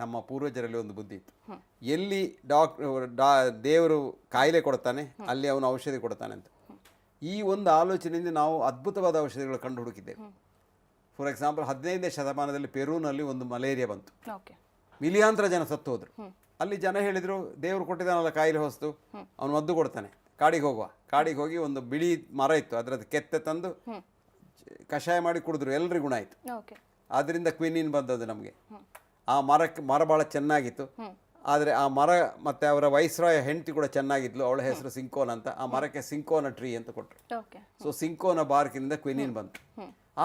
ನಮ್ಮ ಪೂರ್ವಜರಲ್ಲಿ ಒಂದು ಬುದ್ಧಿ ಇತ್ತು, ಎಲ್ಲಿ ದೇವರು ಕಾಯಿಲೆ ಕೊಡ್ತಾನೆ ಅಲ್ಲಿ ಅವನು ಔಷಧಿ ಕೊಡ್ತಾನೆ ಅಂತ. ಈ ಒಂದು ಆಲೋಚನೆಯಿಂದ ನಾವು ಅದ್ಭುತವಾದ ಔಷಧಿಗಳು ಕಂಡು ಹುಡುಕಿದ್ದೇವೆ. ಫಾರ್ ಎಕ್ಸಾಂಪಲ್ 15ನೇ ಶತಮಾನದಲ್ಲಿ ಪೆರೂನಲ್ಲಿ ಒಂದು ಮಲೇರಿಯಾ ಬಂತು, ಮಿಲಿಯಾಂತರ ಜನ ಸತ್ತು ಹೋದ್ರು. ಅಲ್ಲಿ ಜನ ಹೇಳಿದರು, ದೇವರು ಕೊಟ್ಟಿದ್ದಾನಲ್ಲ ಕಾಯಿಲೆ ಹೊಸ್ತು, ಅವನು ಮದ್ದು ಕೊಡ್ತಾನೆ, ಕಾಡಿಗೆ ಹೋಗುವ. ಕಾಡಿಗೆ ಹೋಗಿ ಒಂದು ಬಿಳಿ ಮರ ಇತ್ತು, ಅದರದ್ದು ಕೆತ್ತೆ ತಂದು ಕಷಾಯ ಮಾಡಿ ಕುಡಿದ್ರು, ಎಲ್ಲರಿಗೂ ಗುಣ ಆಯಿತು. ಆದ್ದರಿಂದ ಕ್ವಿನಿನ್ ಬಂದದ್ದು ನಮಗೆ. ಆ ಮರ ಭಾಳ ಚೆನ್ನಾಗಿತ್ತು. ಆದರೆ ಆ ಮರ ಮತ್ತು ಅವರ ವೈಸ್ರಾಯ ಹೆಂಡತಿ ಕೂಡ ಚೆನ್ನಾಗಿದ್ಲು, ಅವಳ ಹೆಸರು ಸಿಂಕೋನ ಅಂತ. ಆ ಮರಕ್ಕೆ ಸಿಂಕೋನ ಟ್ರೀ ಅಂತ ಕೊಟ್ಟರು. ಸೊ ಸಿಂಕೋನ ಬಾರ್ಕಿನಿಂದ ಕ್ವಿನಿನ್ ಬಂತು.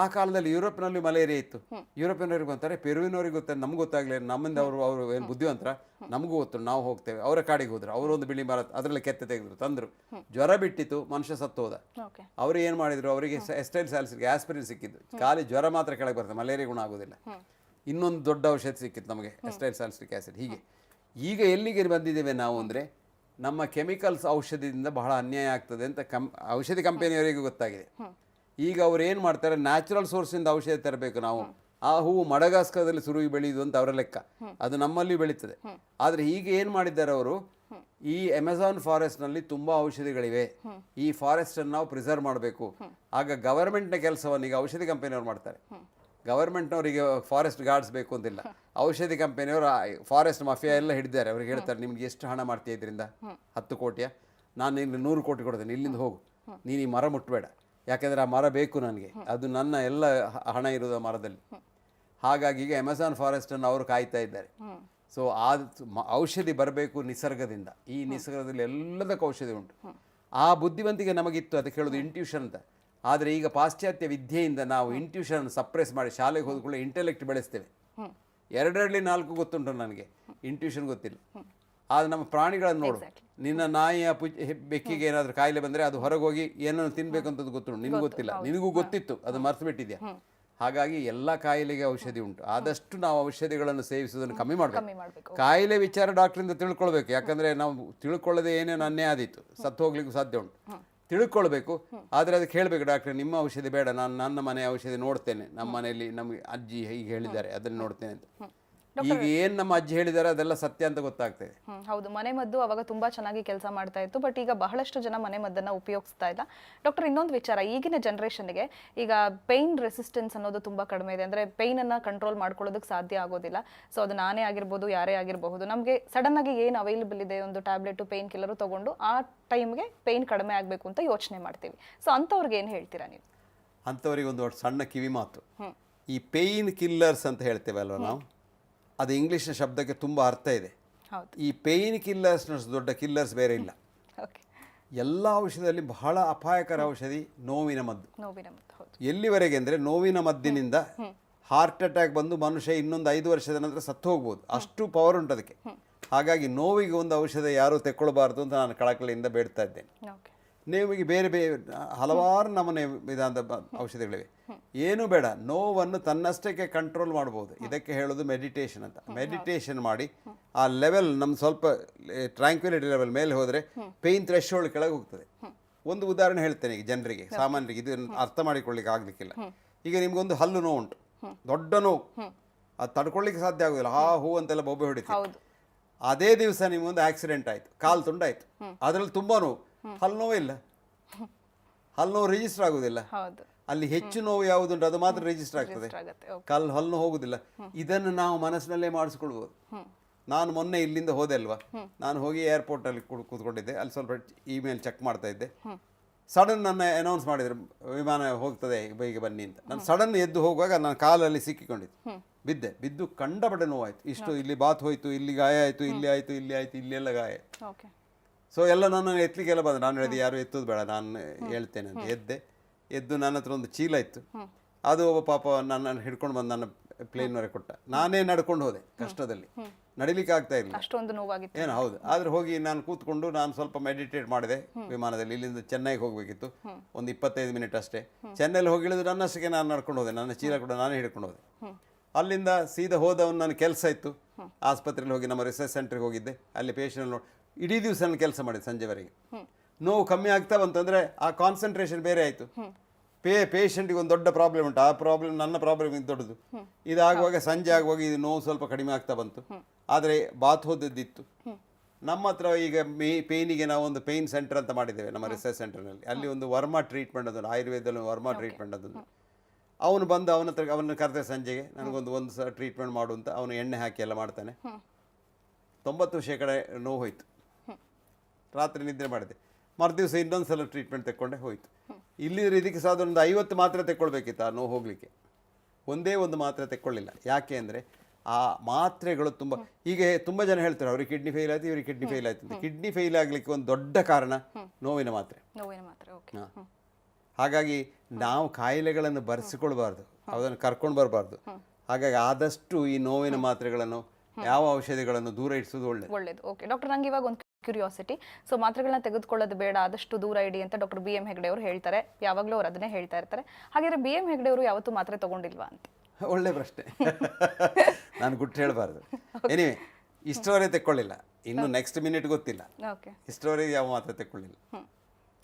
ಆ ಕಾಲದಲ್ಲಿ ಯುರೋಪ್ನಲ್ಲಿ ಮಲೇರಿಯಾ ಇತ್ತು. ಯುರೋಪಿನವ್ರಿಗೆ ಅಂತಾರೆ, ಪೆರುವಿನವ್ರಿಗೆ ಗೊತ್ತಾರೆ, ನಮ್ಗೆ ಗೊತ್ತಾಗಲಿ, ನಮ್ಮಿಂದ ಅವರು ಏನು ಬುದ್ಧಿವಂತರ, ನಮಗೂ ಗೊತ್ತು, ನಾವು ಹೋಗ್ತೇವೆ. ಅವರ ಕಾಡಿಗೆ ಹೋದ್ರು, ಅವರೊಂದು ಬಿಳಿ ಮರ, ಅದರಲ್ಲಿ ಕೆತ್ತೆ ತೆಗೆದ್ರು, ತಂದರು, ಜ್ವರ ಬಿಟ್ಟಿತ್ತು, ಮನುಷ್ಯ ಸತ್ತು ಹೋದ. ಅವರು ಏನು ಮಾಡಿದ್ರು, ಅವರಿಗೆ ಎಸ್ಟೈಲ್ ಸ್ಯಾಲ್ಸಿಗೆ ಆಸ್ಪಿರಿನ್ ಸಿಕ್ಕಿದ್ದು, ಖಾಲಿ ಜ್ವರ ಮಾತ್ರ ಕೆಳಗೆ ಬರ್ತದೆ, ಮಲೇರಿಯಾ ಗುಣ ಆಗೋದಿಲ್ಲ. ಇನ್ನೊಂದು ದೊಡ್ಡ ಔಷಧಿ ಸಿಕ್ಕಿತ್ತು ನಮಗೆ, ಎಸ್ಟೈಲ್ ಸ್ಯಾಲ್ಸಿಕ್ ಆ್ಯಸಿಡ್. ಹೀಗೆ ಈಗ ಎಲ್ಲಿಗೆ ಬಂದಿದ್ದೇವೆ ನಾವು ಅಂದರೆ, ನಮ್ಮ ಕೆಮಿಕಲ್ಸ್ ಔಷಧಿಯಿಂದ ಬಹಳ ಅನ್ಯಾಯ ಆಗ್ತದೆ ಅಂತ ಔಷಧಿ ಕಂಪನಿಯವರಿಗೆ ಗೊತ್ತಾಗಿದೆ. ಈಗ ಅವ್ರು ಏನು ಮಾಡ್ತಾರೆ, ನ್ಯಾಚುರಲ್ ಸೋರ್ಸಿಂದ ಔಷಧಿ ತರಬೇಕು ನಾವು. ಆ ಹೂವು ಮಡಗಾಸ್ಕರದಲ್ಲಿ ಸುರುವಿ ಬೆಳೆಯುವುದು ಅಂತ ಅವರ ಲೆಕ್ಕ, ಅದು ನಮ್ಮಲ್ಲಿ ಬೆಳೀತದೆ. ಆದರೆ ಈಗ ಏನು ಮಾಡಿದ್ದಾರೆ ಅವರು, ಈ ಅಮೆಜಾನ್ ಫಾರೆಸ್ಟ್ನಲ್ಲಿ ತುಂಬ ಔಷಧಿಗಳಿವೆ, ಈ ಫಾರೆಸ್ಟನ್ನು ನಾವು ಪ್ರಿಸರ್ವ್ ಮಾಡಬೇಕು. ಆಗ ಗವರ್ಮೆಂಟ್ನ ಕೆಲಸವನ್ನು ಈಗ ಔಷಧಿ ಕಂಪನಿಯವ್ರು ಮಾಡ್ತಾರೆ. ಗವರ್ಮೆಂಟ್ನವರಿಗೆ ಫಾರೆಸ್ಟ್ ಗಾರ್ಡ್ಸ್ ಬೇಕು ಅಂತಿಲ್ಲ, ಔಷಧಿ ಕಂಪನಿಯವರು ಫಾರೆಸ್ಟ್ ಮಾಫಿಯಾ ಎಲ್ಲ ಹಿಡಿದ್ದಾರೆ. ಅವ್ರಿಗೆ ಹೇಳ್ತಾರೆ, ನಿಮ್ಗೆ ಎಷ್ಟು ಹಣ ಮಾಡ್ತೀಯ ಇದರಿಂದ? 10 ಕೋಟಿಯ, ನಾನು ನಿಮ್ಗೆ 100 ಕೋಟಿ ಕೊಡ್ತೇನೆ, ಇಲ್ಲಿಂದ ಹೋಗು, ನೀನು ಈ ಮರ ಮುಟ್ಟಬೇಡ, ಯಾಕೆಂದರೆ ಆ ಮರ ಬೇಕು ನನಗೆ, ಅದು ನನ್ನ ಎಲ್ಲ ಹಣ ಇರೋದು ಮರದಲ್ಲಿ. ಹಾಗಾಗಿ ಈಗ ಅಮೆಜಾನ್ ಫಾರೆಸ್ಟನ್ನು ಅವರು ಕಾಯ್ತಾ ಇದ್ದಾರೆ. ಸೊ ಆ ಔಷಧಿ ಬರಬೇಕು ನಿಸರ್ಗದಿಂದ. ಈ ನಿಸರ್ಗದಲ್ಲಿ ಎಲ್ಲದಕ್ಕೂ ಔಷಧಿ ಉಂಟು. ಆ ಬುದ್ಧಿವಂತಿಕೆ ನಮಗಿತ್ತು, ಅದಕ್ಕೆ ಹೇಳೋದು ಇಂಟ್ಯೂಷನ್ ಅಂತ. ಆದರೆ ಈಗ ಪಾಶ್ಚಾತ್ಯ ವಿದ್ಯೆಯಿಂದ ನಾವು ಇಂಟ್ಯೂಷನ್ ಸಪ್ರೆಸ್ ಮಾಡಿ ಶಾಲೆಗೆ ಹೋದ್ಕೊಳ್ಳಿ ಇಂಟೆಲೆಕ್ಟ್ ಬೆಳೆಸ್ತೇವೆ. 2ರಲ್ಲಿ 4 ಗೊತ್ತುಂಟು ನನಗೆ, ಇಂಟ್ಯೂಷನ್ ಗೊತ್ತಿಲ್ಲ. ಆದರೆ ನಮ್ಮ ಪ್ರಾಣಿಗಳನ್ನು ನೋಡು, ನಿನ್ನ ನಾಯಿಯ ಬೆಕ್ಕಿಗೆ ಏನಾದರೂ ಕಾಯಿಲೆ ಬಂದರೆ ಅದು ಹೊರಗೆ ಹೋಗಿ ಏನನ್ನು ತಿನ್ಬೇಕು ಅಂತ ಗೊತ್ತುಂಟು, ನಿನಗೂ ಗೊತ್ತಿಲ್ಲ, ನಿನಗೂ ಗೊತ್ತಿತ್ತು, ಅದು ಮರ್ತು ಬಿಟ್ಟಿದ್ಯಾ. ಹಾಗಾಗಿ ಎಲ್ಲ ಕಾಯಿಲೆಗೆ ಔಷಧಿ ಉಂಟು. ಆದಷ್ಟು ನಾವು ಔಷಧಿಗಳನ್ನು ಸೇವಿಸೋದನ್ನು ಕಮ್ಮಿ ಮಾಡಬೇಕು. ಕಾಯಿಲೆ ವಿಚಾರ ಡಾಕ್ಟ್ರಿಂದ ತಿಳ್ಕೊಳ್ಬೇಕು, ಯಾಕಂದರೆ ನಾವು ತಿಳ್ಕೊಳ್ಳದೆ ಏನೇನು ಅನ್ಯಾಯ ಆದೀತು, ಸತ್ತು ಹೋಗ್ಲಿಕ್ಕೂ ಸಾಧ್ಯ ಉಂಟು. ತಿಳ್ಕೊಳ್ಬೇಕು. ಆದರೆ ಅದಕ್ಕೆ ಹೇಳಬೇಕು, ಡಾಕ್ಟ್ರೆ ನಿಮ್ಮ ಔಷಧಿ ಬೇಡ, ನಾನು ನನ್ನ ಮನೆಯ ಔಷಧಿ ನೋಡ್ತೇನೆ, ನಮ್ಮ ಮನೆಯಲ್ಲಿ ನಮಗೆ ಅಜ್ಜಿ ಹೀಗೆ ಹೇಳಿದ್ದಾರೆ ಅದನ್ನು ನೋಡ್ತೇನೆ ಅಂತ. ಈಗ ಏನು ನಮ್ಮ ಅಜ್ಜಿ ಹೇಳಿದ್ದಾರೆ ಅದೆಲ್ಲ ಸತ್ಯ ಅಂತ ಗೊತ್ತಾಗ್ತದೆ. ಹೌದು, ಮನೆ ಮದ್ದು ಅವಾಗ ತುಂಬಾ ಚೆನ್ನಾಗಿ ಕೆಲಸ ಮಾಡ್ತಾ ಇತ್ತು. ಬಟ್ ಈಗ ಬಹಳಷ್ಟು ಜನ ಮನೆ ಮದ್ದನ್ನ ಉಪಯೋಗಿಸ್ತಾ ಇಲ್ಲ. ಡಾಕ್ಟರ್, ಇನ್ನೊಂದು ವಿಚಾರ, ಈಗಿನ ಜನರೇಷನ್ಗೆ ಈಗ ಪೇನ್ ರೆಸಿಸ್ಟೆನ್ಸ್ ಅನ್ನೋದು ತುಂಬಾ ಕಡಿಮೆ ಇದೆ. ಅಂದ್ರೆ ಪೇನ್ ಅನ್ನ ಕಂಟ್ರೋಲ್ ಮಾಡ್ಕೊಳ್ಳೋದಕ್ಕೆ ಸಾಧ್ಯ ಆಗೋದಿಲ್ಲ. ಸೊ ಅದು ನಾನೇ ಆಗಿರ್ಬೋದು, ಯಾರೇ ಆಗಿರಬಹುದು, ನಮಗೆ ಸಡನ್ ಆಗಿ ಏನು ಅವೈಲೇಬಲ್ ಇದೆ, ಒಂದು ಟ್ಯಾಬ್ಲೆಟ್, ಪೇನ್ ಕಿಲ್ಲರ್ ತಗೊಂಡು ಆ ಟೈಮ್ಗೆ ಪೇನ್ ಕಡಿಮೆ ಆಗಬೇಕು ಅಂತ ಯೋಚನೆ ಮಾಡ್ತೀವಿ. ಸೊ ಅಂಥವ್ರಿಗೆ ಏನು ಹೇಳ್ತೀರಾ ನೀವು? ಅಂಥವ್ರಿಗೆ ಒಂದು ಸಣ್ಣ ಕಿವಿ ಮಾತು. ಈ ಪೇಯ್ನ್ ಕಿಲ್ಲರ್ಸ್ ಅಂತ ಹೇಳ್ತೇವೆ ಅಲ್ವ ನಾವು, ಅದು ಇಂಗ್ಲೀಷ್ನ ಶಬ್ದಕ್ಕೆ ತುಂಬ ಅರ್ಥ ಇದೆ. ಈ ಪೇಯ್ನ್ ಕಿಲ್ಲರ್ಸ್ನಷ್ಟು ದೊಡ್ಡ ಕಿಲ್ಲರ್ಸ್ ಬೇರೆ ಇಲ್ಲ. ಎಲ್ಲ ಔಷಧಿಯಲ್ಲಿ ಬಹಳ ಅಪಾಯಕರ ಔಷಧಿ ನೋವಿನ ಮದ್ದು. ಎಲ್ಲಿವರೆಗೆ ಅಂದರೆ, ನೋವಿನ ಮದ್ದಿನಿಂದ ಹಾರ್ಟ್ ಅಟ್ಯಾಕ್ ಬಂದು ಮನುಷ್ಯ ಇನ್ನೊಂದು 5 ವರ್ಷದ ನಂತರ ಸತ್ತು ಹೋಗ್ಬೋದು, ಅಷ್ಟು ಪವರ್ ಉಂಟು ಅದಕ್ಕೆ. ಹಾಗಾಗಿ ನೋವಿಗೆ ಒಂದು ಔಷಧ ಯಾರೂ ತೆಕ್ಕೊಳ್ಬಾರ್ದು ಅಂತ ನಾನು ಕಳಕಳಿಯಿಂದ ಬೇಡ್ತಾ ಇದ್ದೇನೆ. ನೋವಿಗೆ ಬೇರೆ ಬೇರೆ ಹಲವಾರು ನಮೂನೆ ವಿಧಾನದ ಔಷಧಿಗಳಿವೆ. ಏನೂ ಬೇಡ, ನೋವನ್ನು ತನ್ನಷ್ಟಕ್ಕೆ ಕಂಟ್ರೋಲ್ ಮಾಡ್ಬೋದು. ಇದಕ್ಕೆ ಹೇಳೋದು ಮೆಡಿಟೇಷನ್ ಅಂತ. ಮೆಡಿಟೇಷನ್ ಮಾಡಿ ಆ ಲೆವೆಲ್ ನಮ್ಮ ಸ್ವಲ್ಪ ಟ್ರ್ಯಾಂಕ್ವಿಲಿಟಿ ಲೆವೆಲ್ ಮೇಲೆ ಹೋದರೆ ಪೇಯ್ನ್ ಥ್ರೆಶೋಲ್ಡ್ ಕೆಳಗೆ ಹೋಗ್ತದೆ. ಒಂದು ಉದಾಹರಣೆ ಹೇಳ್ತೇನೆ ಈಗ ಜನರಿಗೆ, ಸಾಮಾನ್ಯರಿಗೆ ಇದು ಅರ್ಥ ಮಾಡಿಕೊಳ್ಳಿಕ್ಕೆ ಆಗಲಿಕ್ಕಿಲ್ಲ. ಈಗ ನಿಮ್ಗೊಂದು ಹಲ್ಲು ನೋವು ಉಂಟು, ದೊಡ್ಡ ನೋವು, ಅದು ತಡ್ಕೊಳ್ಳಿಕ್ಕೆ ಸಾಧ್ಯ ಆಗೋದಿಲ್ಲ, ಹೂ ಅಂತೆಲ್ಲ ಬೊಬ್ಬೆ ಹೊಡಿತೀವಿ. ಅದೇ ದಿವಸ ನಿಮ್ಗೊಂದು ಆಕ್ಸಿಡೆಂಟ್ ಆಯಿತು, ಕಾಲು ತುಂಡಾಯಿತು, ಅದರಲ್ಲಿ ತುಂಬ ನೋವು, ಹಲ್ಲು ನೋವೇ ಇಲ್ಲ, ಹಲ್ಲು ನೋವು ರಿಜಿಸ್ಟರ್ ಆಗೋದಿಲ್ಲ. ಅಲ್ಲಿ ಹೆಚ್ಚು ನೋವು ಯಾವುದುಂಟು ಅದು ಮಾತ್ರ ರಿಜಿಸ್ಟರ್ ಆಗ್ತದೆ, ಹಲ್ಲು ಹೋಗುದಿಲ್ಲ. ಇದನ್ನು ನಾವು ಮನಸ್ಸಿನಲ್ಲೇ ಮಾಡಿಸ್ಕೊಳ್ಬೋದು. ನಾನು ಮೊನ್ನೆ ಇಲ್ಲಿಂದ ಹೋದೆ ಅಲ್ವಾ, ನಾನು ಹೋಗಿ ಏರ್ಪೋರ್ಟಲ್ಲಿ ಕೂತ್ಕೊಂಡಿದ್ದೆ, ಅಲ್ಲಿ ಸ್ವಲ್ಪ ಇಮೇಲ್ ಚೆಕ್ ಮಾಡ್ತಾ ಇದ್ದೆ. ಸಡನ್ ನನ್ನ ಅನೌನ್ಸ್ ಮಾಡಿದ್ರು, ವಿಮಾನ ಹೋಗ್ತದೆ ಬೇಗ ಬನ್ನಿ ಅಂತ. ನಾನು ಸಡನ್ ಎದ್ದು ಹೋಗುವಾಗ ನಾನು ಕಾಲಲ್ಲಿ ಸಿಕ್ಕಿಕೊಂಡಿದ್ದೆ, ಬಿದ್ದು ಕಂಡಪಟ್ಟೆ ನೋವಾಯಿತು. ಇಷ್ಟು ಇಲ್ಲಿ ಬಾತ್ ಹೋಯ್ತು, ಇಲ್ಲಿ ಗಾಯ ಆಯಿತು, ಇಲ್ಲಿ ಆಯಿತು, ಇಲ್ಲಿ ಆಯಿತು, ಇಲ್ಲೆಲ್ಲ ಗಾಯ ಆಯಿತು. ಸೊ ಎಲ್ಲ ನನ್ನನ್ನು ಎತ್ತಲಿಕ್ಕೆಲ್ಲ ಬಂದು, ನಾನು ಹೇಳಿದೆ ಯಾರು ಎತ್ತೋದು ಬೇಡ, ನಾನು ಹೇಳ್ತೇನೆ ಅಂತ. ಎದ್ದು ನನ್ನ ಹತ್ರ ಒಂದು ಚೀಲ ಇತ್ತು, ಅದು ಒಬ್ಬ ಪಾಪ ನನ್ನನ್ನು ಹಿಡ್ಕೊಂಡು ಬಂದು ನನ್ನ ಪ್ಲೇನ್ವರೆಗೆ ಕೊಟ್ಟ. ನಾನೇ ನಡ್ಕೊಂಡು ಹೋದೆ, ಕಷ್ಟದಲ್ಲಿ ನಡಿಲಿಕ್ಕೆ ಆಗ್ತಾ ಇಲ್ಲ, ಅಷ್ಟೊಂದು ನೋವಾಗಿತ್ತು ಏನು. ಹೌದು, ಆದ್ರೆ ಹೋಗಿ ನಾನು ಕೂತ್ಕೊಂಡು ನಾನು ಸ್ವಲ್ಪ ಮೆಡಿಟೇಟ್ ಮಾಡಿದೆ ವಿಮಾನದಲ್ಲಿ. ಇಲ್ಲಿಂದ ಚೆನ್ನೈಗೆ ಹೋಗಬೇಕಿತ್ತು, ಒಂದು 25 ಮಿನಿಟ್ ಅಷ್ಟೇ. ಚೆನ್ನೈಲಿ ಹೋಗಿ ಇಳಿದು ನನ್ನಷ್ಟಕ್ಕೆ ನಾನು ನಡ್ಕೊಂಡು ಹೋದೆ, ನನ್ನ ಚೀಲ ಕೂಡ ನಾನೇ ಹಿಡ್ಕೊಂಡು ಹೋದೆ. ಅಲ್ಲಿಂದ ಸೀದಾ ಹೋದವನು ನನ್ನ ಕೆಲಸ ಇತ್ತು, ಆಸ್ಪತ್ರೆಯಲ್ಲಿ ಹೋಗಿ ನಮ್ಮ ರಿಸರ್ಚ್ ಸೆಂಟ್ರಿಗೆ ಹೋಗಿದ್ದೆ. ಅಲ್ಲಿ ಪೇಷಂಟ್ ನೋಡಿ ಇಡೀ ದಿವಸ ನಾನು ಕೆಲಸ ಮಾಡಿದೆ ಸಂಜೆವರೆಗೆ. ನೋವು ಕಮ್ಮಿ ಆಗ್ತಾ ಬಂತಂದರೆ ಆ ಕಾನ್ಸಂಟ್ರೇಷನ್ ಬೇರೆ ಆಯಿತು, ಪೇಷಂಟಿಗೆ ಒಂದು ದೊಡ್ಡ ಪ್ರಾಬ್ಲಮ್ ಉಂಟು, ಆ ಪ್ರಾಬ್ಲಮ್ ನನ್ನ ಪ್ರಾಬ್ಲಮ್ ಇದು ದೊಡ್ಡದು. ಇದಾಗುವಾಗ ಸಂಜೆ ಆಗುವಾಗ ಇದು ನೋವು ಸ್ವಲ್ಪ ಕಡಿಮೆ ಆಗ್ತಾ ಬಂತು, ಆದರೆ ಬಾತ್ ಹೋದದ್ದಿತ್ತು. ನಮ್ಮ ಹತ್ರ ಈಗ ಪೇಯ್ನಿಗೆ ನಾವು ಒಂದು ಪೇಯ್ನ್ ಸೆಂಟರ್ ಅಂತ ಮಾಡಿದ್ದೇವೆ ನಮ್ಮ ರಿಸರ್ಚ್ ಸೆಂಟರ್ನಲ್ಲಿ. ಅಲ್ಲಿ ಒಂದು ವರ್ಮಾ ಟ್ರೀಟ್ಮೆಂಟ್ ಅದೊಂದು ಆಯುರ್ವೇದದಲ್ಲಿ ವರ್ಮಾ ಟ್ರೀಟ್ಮೆಂಟ್ ಅದೊಂದು. ಅವನು ಬಂದು ಅವನನ್ನು ಕರೆದ ಸಂಜೆಗೆ ನನಗೊಂದು ಸಲ ಟ್ರೀಟ್ಮೆಂಟ್ ಮಾಡು ಅಂತ. ಅವನು ಎಣ್ಣೆ ಹಾಕಿ ಎಲ್ಲ ಮಾಡ್ತಾನೆ. 90% ನೋವು ಹೋಯ್ತು. ರಾತ್ರಿ ನಿದ್ರೆ ಮಾಡಿದೆ, ಮರುದಿವಸ ಇನ್ನೊಂದು ಸಲ ಟ್ರೀಟ್ಮೆಂಟ್ ತೆಕ್ಕೊಂಡೆ ಹೋಯ್ತು. ಇಲ್ಲಿದ್ರೆ ಇದಕ್ಕೆ ಸಾಧಾರಣ ಒಂದು 50 ಮಾತ್ರೆ ತೆಕ್ಕೊಳ್ಬೇಕಿತ್ತು ಆ ನೋವು ಹೋಗಲಿಕ್ಕೆ. ಒಂದೇ ಒಂದು ಮಾತ್ರೆ ತೆಕ್ಕೊಳ್ಳಿಲ್ಲ. ಯಾಕೆ ಅಂದರೆ ಆ ಮಾತ್ರೆಗಳು ತುಂಬ, ಈಗ ತುಂಬ ಜನ ಹೇಳ್ತಾರೆ ಅವ್ರಿಗೆ ಕಿಡ್ನಿ ಫೇಲ್ ಆಯ್ತು, ಇವ್ರಿಗೆ ಕಿಡ್ನಿ ಫೇಲ್ ಆಯ್ತು ಅಂತ. ಕಿಡ್ನಿ ಫೇಲ್ ಆಗಲಿಕ್ಕೆ ಒಂದು ದೊಡ್ಡ ಕಾರಣ ನೋವಿನ ಮಾತ್ರೆ. ಹಾಗಾಗಿ ನಾವು ಕಾಯಿಲೆಗಳನ್ನು ಬರೆಸಿಕೊಳ್ಬಾರ್ದು, ಅದನ್ನು ಕರ್ಕೊಂಡು ಬರಬಾರ್ದು. ಹಾಗಾಗಿ ಆದಷ್ಟು ಈ ನೋವಿನ ಮಾತ್ರೆಗಳನ್ನು, ಯಾವ ಔಷಧಿಗಳನ್ನು ದೂರ ಇಡಿಸೋದು ಒಳ್ಳೇದು. ಓಕೆ ಡಾಕ್ಟರ್, ನಂಗೆ ಇವಾಗ ಒಂದು ಕ್ಯೂರಿಯಾಸಿಟಿ. ಸೊ ಮಾತ್ರೆಗಳನ್ನ ತೆಗೆದುಕೊಳ್ಳೋದು ಬೇಡ, ಆದಷ್ಟು ದೂರ ಇಡಿ ಅಂತ ಡಾಕ್ಟರ್ BM ಹೆಗ್ಡೆ ಅವರು ಹೇಳ್ತಾರೆ. ಯಾವಾಗಲೂ ಅವ್ರು ಅದನ್ನೇ ಹೇಳ್ತಾ ಇರ್ತಾರೆ. ಹಾಗಾದ್ರೆ BM ಹೆಗ್ಡೆ ಅವರು ಯಾವತ್ತೂ ಮಾತ್ರೆ ತಗೊಂಡಿಲ್ವಾ ಅಂತ? ಒಳ್ಳೆ ಪ್ರಶ್ನೆ. ನಾನು ಗುಟ್ಟು ಹೇಳಬಾರ್ದು. ಎನಿವೆ ಇಷ್ಟವರೆಗೆ ತೆಕ್ಕೊಳ್ಳಿಲ್ಲ, ಇನ್ನು ನೆಕ್ಸ್ಟ್ ಮಿನಿಟ್ ಗೊತ್ತಿಲ್ಲ. ಇಷ್ಟವರೆಗೆ ಯಾವ ಮಾತ್ರೆ ತೆಕ್ಕೊಳ್ಳಿಲ್ಲ.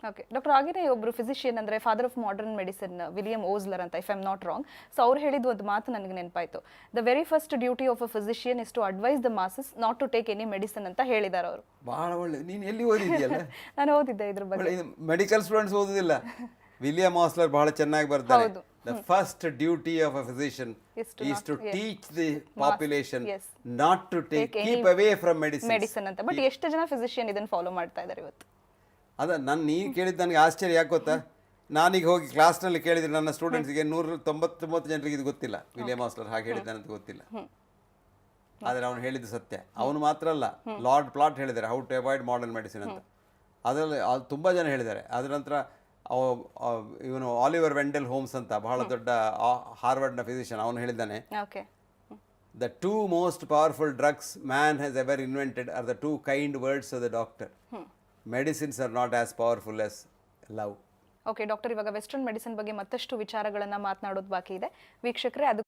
ಓಕೆ ಡಾಕ್ಟರ್, ಹಾಗೇನೇ ಒಬ್ಬರು ಫಿಸಿಷಿಯನ್ ಅಂದರೆ father of modern medicine William Osler ಅಂತ, if I am not wrong. So ಅವ್ರು ಹೇಳಿದ ಒಂದು ಮಾತು ನನಗೆ ನೆನಪಾಯಿತು. The very first duty of a physician is to advise the masses not to take any medicine ಅಂತ ಹೇಳಿದ್ದಾರೆ ಅವರು. ಬಹಳ ಒಳ್ಳೆ. ನೀನು ಎಲ್ಲಿ ಓದಿದ್ಯಲ್ಲ? ನಾನು ಓದಿದ್ದೆ ಇದ್ರ ಬಗ್ಗೆ. ಮೆಡಿಕಲ್ ಸ್ಟೂಡೆಂಟ್ಸ್ ಓದುದಿಲ್ಲ. ವಿಲಿಯಂ ಓಸ್ಲರ್ ಬಹಳ ಚೆನ್ನಾಗಿ ಬರ್ತಾರೆ. The first duty of a physician is to teach the population not to keep away from medicine ಅಂತ. ಬಟ್ ಎಷ್ಟು ಜನ ಫಿಸಿಷಿಯನ್ ಇದನ್ನ ಫಾಲೋ ಮಾಡ್ತಾ ಇದ್ದಾರೆ ಇವತ್ತು? ನೀನು ಕೇಳಿದ್ದು ನನಗೆ ಆಶ್ಚರ್ಯ. ಯಾಕೆ ಗೊತ್ತಾ, ನಾನೀಗ ಹೋಗಿ ಕ್ಲಾಸ್ನಲ್ಲಿ ಕೇಳಿದ್ರೆ ನನ್ನ ಸ್ಟೂಡೆಂಟ್ಸ್ಗೆ 199 ಜನರಿಗೆ ಇದು ಗೊತ್ತಿಲ್ಲ, ವಿಲಿಯಂ ಓಸ್ಲರ್ ಹಾಗೆ ಹೇಳಿದ್ದಾನಂತ ಗೊತ್ತಿಲ್ಲ. ಆದರೆ ಅವನು ಹೇಳಿದ್ದು ಸತ್ಯ. ಅವನು ಮಾತ್ರ ಅಲ್ಲ, ಲಾರ್ಡ್ ಪ್ಲಾಟ್ ಹೇಳಿದ್ದಾರೆ how to avoid modern medicine ಅಂತ. ಅದರಲ್ಲಿ ತುಂಬ ಜನ ಹೇಳಿದ್ದಾರೆ. ಅದರ ನಂತರ ಇವನು ಆಲಿವರ್ ವೆಂಡೆಲ್ ಹೋಮ್ಸ್ ಅಂತ ಬಹಳ ದೊಡ್ಡ ಹಾರ್ವರ್ಡ್ನ ಫಿಸಿಷಿಯನ್, ಅವನು ಹೇಳಿದ್ದಾನೆ, the 2 most powerful drugs man has ever invented are the 2 kind words of the doctor. Medicines are not as powerful as love. Okay doctor, ಇವಾಗ ವೆಸ್ಟರ್ನ್ ಮೆಡಿಸಿನ್ ಬಗ್ಗೆ ಮತ್ತಷ್ಟು ವಿಚಾರಗಳನ್ನು ಮಾತನಾಡೋದು ಬಾಕಿ ಇದೆ ವೀಕ್ಷಕರೇ. ಅದು